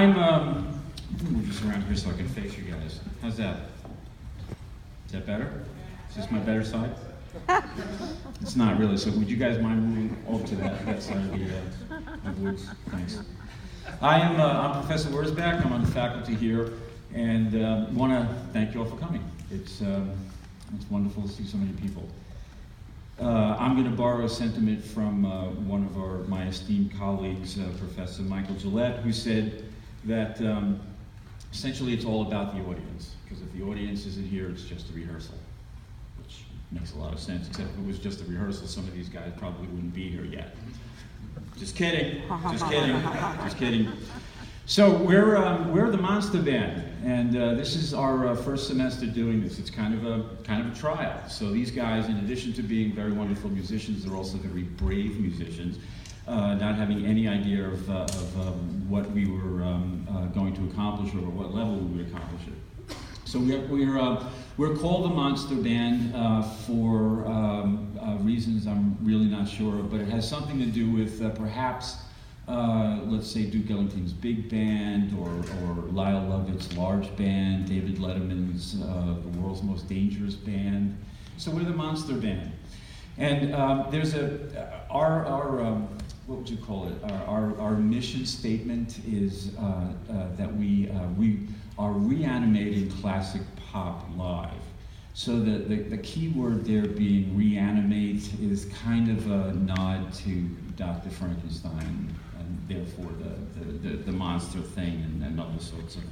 move this around here so I can face you guys. How's that? Is that better? Is this my better side? It's not really, so would you guys mind moving over to that side of the woods? Thanks. I'm Professor Wurzbach. I'm on the faculty here, and want to thank you all for coming. It's wonderful to see so many people. I'm going to borrow a sentiment from one of my esteemed colleagues, Professor Michael Gillette, who said that essentially it's all about the audience, because if the audience isn't here, it's just a rehearsal, which makes a lot of sense, except if it was just a rehearsal, some of these guys probably wouldn't be here yet. Just kidding, just kidding, just kidding. So we're the Monster Band, and this is our first semester doing this. It's kind of a trial. So these guys, in addition to being very wonderful musicians, they're also very brave musicians, not having any idea of what we were going to accomplish or at what level we would accomplish it. So we're called the Monster Band for reasons I'm really not sure of, but it has something to do with perhaps let's say Duke Ellington's big band, or Lyle Lovett's large band, David Letterman's the world's most dangerous band. So we're the Monster Band, and there's our what would you call it? Our mission statement is that we are reanimating classic pop live. So the key word there being reanimate is kind of a nod to Dr. Frankenstein, and therefore the monster thing and other sorts of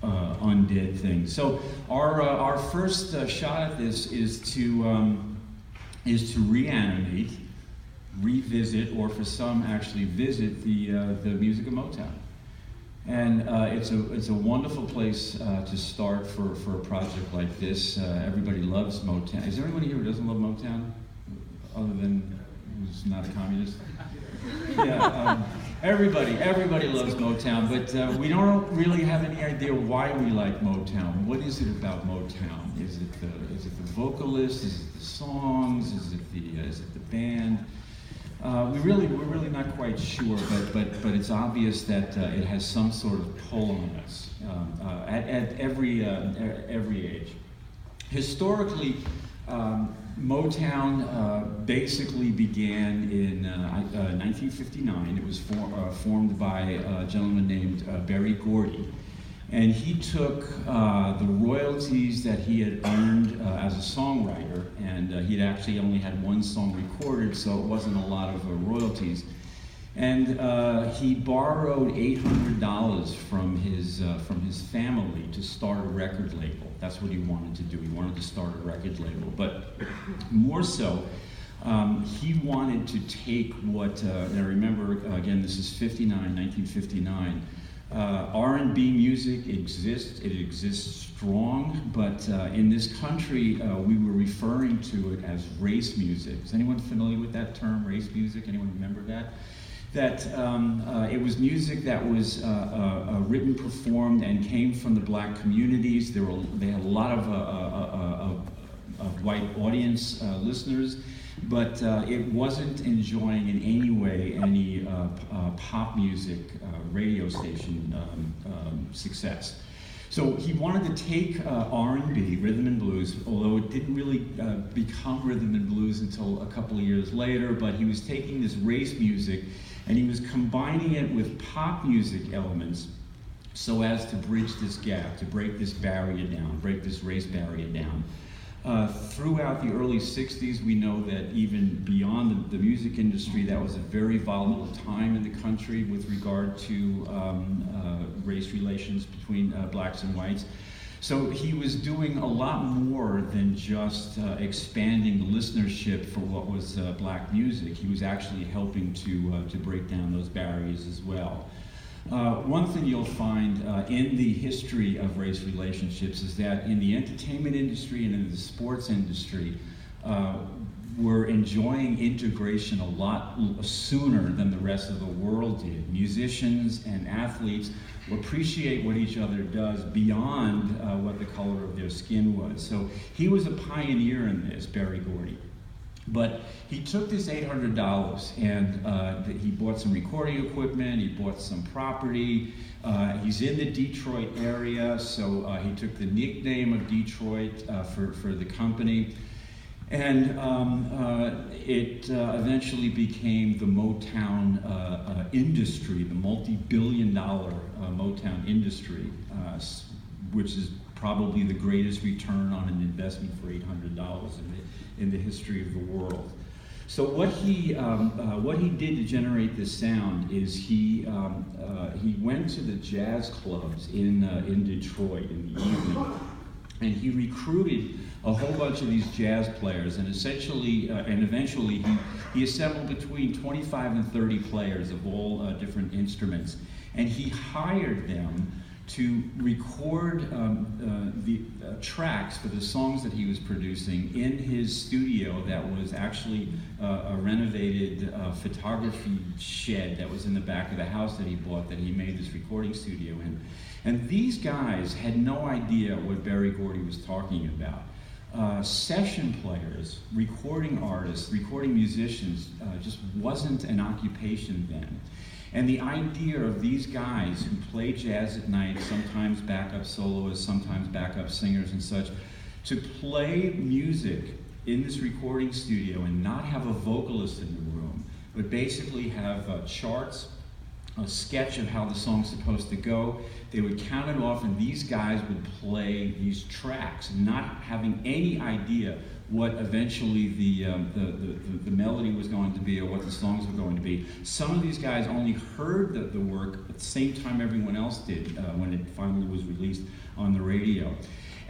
undead things. So our first shot at this is to reanimate, revisit, or for some actually visit the music of Motown. And it's a wonderful place to start for a project like this. Everybody loves Motown. Is there anybody here who doesn't love Motown, other than who's not a communist? Yeah, everybody loves Motown, but we don't really have any idea why we like Motown. What is it about Motown? Is it the vocalist? Is it the songs? Is it the band? We're really not quite sure, but it's obvious that it has some sort of pull on us at every age. Historically, Motown basically began in 1959. It was formed by a gentleman named Berry Gordy. And he took the royalties that he had earned as a songwriter, and he'd actually only had one song recorded, so it wasn't a lot of royalties. And he borrowed $800 from his family to start a record label. That's what he wanted to do. He wanted to start a record label, but more so, he wanted to take what, and I remember, again, this is 1959, R&B music exists, it exists strong, but in this country we were referring to it as race music. Is anyone familiar with that term, race music? Anyone remember that? That it was music that was written, performed, and came from the black communities. They had a lot of white audience listeners, but it wasn't enjoying in any way any pop music radio station success. So he wanted to take R&B, rhythm and blues, although it didn't really become rhythm and blues until a couple of years later, but he was taking this race music and he was combining it with pop music elements so as to bridge this gap, to break this barrier down, break this race barrier down. Throughout the early 60s, we know that even beyond the music industry, that was a very volatile time in the country with regard to race relations between blacks and whites. So he was doing a lot more than just expanding the listenership for what was black music. He was actually helping to break down those barriers as well. One thing you'll find in the history of race relationships is that in the entertainment industry and in the sports industry, we're enjoying integration a lot sooner than the rest of the world did. Musicians and athletes appreciate what each other does beyond what the color of their skin was. So he was a pioneer in this, Berry Gordy. But he took this $800 and he bought some recording equipment, he bought some property. He's in the Detroit area, so he took the nickname of Detroit for the company. And it eventually became the Motown industry, the multi-billion-dollar Motown industry, which is probably the greatest return on an investment for $800 in the history of the world. So what he did to generate this sound is he went to the jazz clubs in Detroit in the evening, and he recruited a whole bunch of these jazz players, and eventually he assembled between 25 and 30 players of all different instruments, and he hired them to record the tracks for the songs that he was producing in his studio that was actually a renovated photography shed that was in the back of the house that he bought, that he made this recording studio in. And these guys had no idea what Berry Gordy was talking about. Session players, recording artists, recording musicians just wasn't an occupation then. And the idea of these guys who play jazz at night, sometimes backup soloists, sometimes backup singers and such, to play music in this recording studio and not have a vocalist in the room, but basically have charts, a sketch of how the song's supposed to go. They would count it off, and these guys would play these tracks, not having any idea what eventually the melody was going to be or what the songs were going to be. Some of these guys only heard the work at the same time everyone else did when it finally was released on the radio.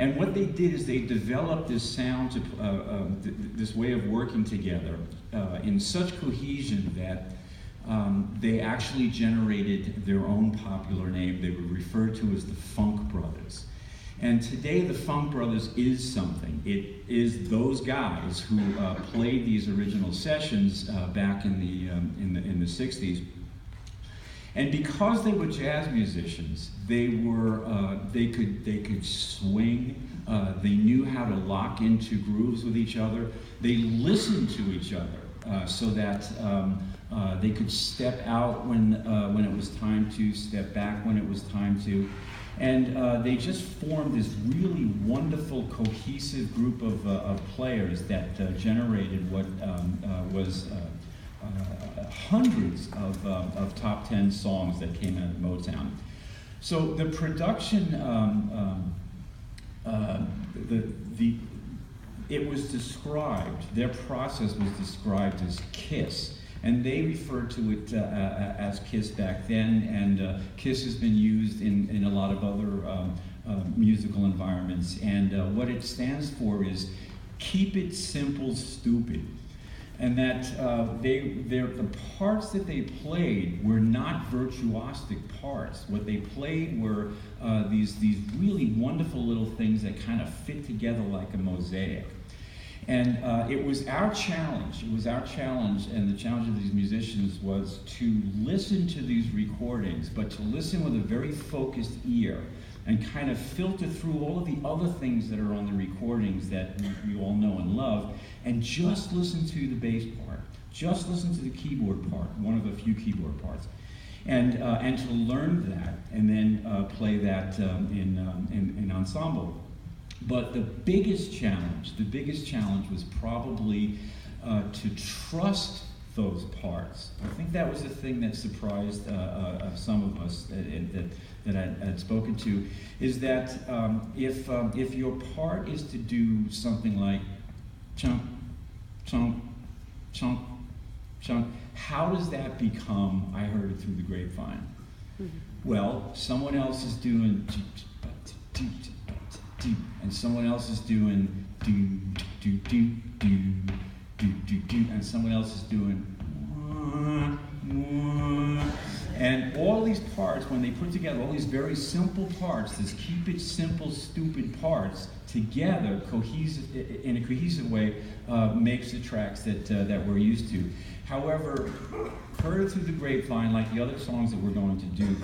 And what they did is they developed this sound, this way of working together in such cohesion that they actually generated their own popular name. They were referred to as the Funk Brothers. And today the Funk Brothers is something. It is those guys who played these original sessions back in the 60s. And because they were jazz musicians, they could swing. They knew how to lock into grooves with each other. They listened to each other so that they could step out when it was time to, step back when it was time to. And they just formed this really wonderful, cohesive group of players that generated what was hundreds of top 10 songs that came out of Motown. So the production, it was described, their process was described as KISS. And they referred to it as KISS back then, and KISS has been used in a lot of other musical environments. And what it stands for is keep it simple, stupid. And that the parts that they played were not virtuosic parts. What they played were these really wonderful little things that kind of fit together like a mosaic. And it was our challenge, and the challenge of these musicians was to listen to these recordings, but to listen with a very focused ear and kind of filter through all of the other things that are on the recordings that we all know and love, and just listen to the bass part, just listen to the keyboard part, one of the few keyboard parts, and to learn that, and then play that in ensemble. But the biggest challenge was probably to trust those parts. I think that was the thing that surprised some of us that I had spoken to, is that if your part is to do something like chunk, chunk, chunk, chunk, how does that become, I heard it through the grapevine? Mm-hmm. Well, someone else is doing and someone else is doing do do do do do do do, and someone else is doing and all these parts, when they put together all these very simple parts, this keep it simple, stupid parts together, cohesive in a cohesive way, makes the tracks that we're used to. However, heard it through the grapevine, like the other songs that we're going to do,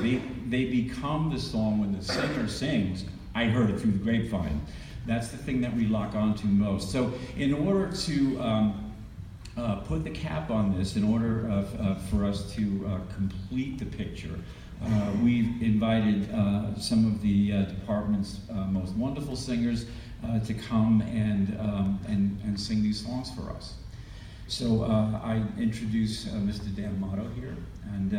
they become the song when the singer sings. I heard it through the grapevine. That's the thing that we lock onto most. So in order to put the cap on this in order for us to complete the picture. We've invited some of the department's most wonderful singers to come and sing these songs for us. So I introduce Mr. Dan Motto here, and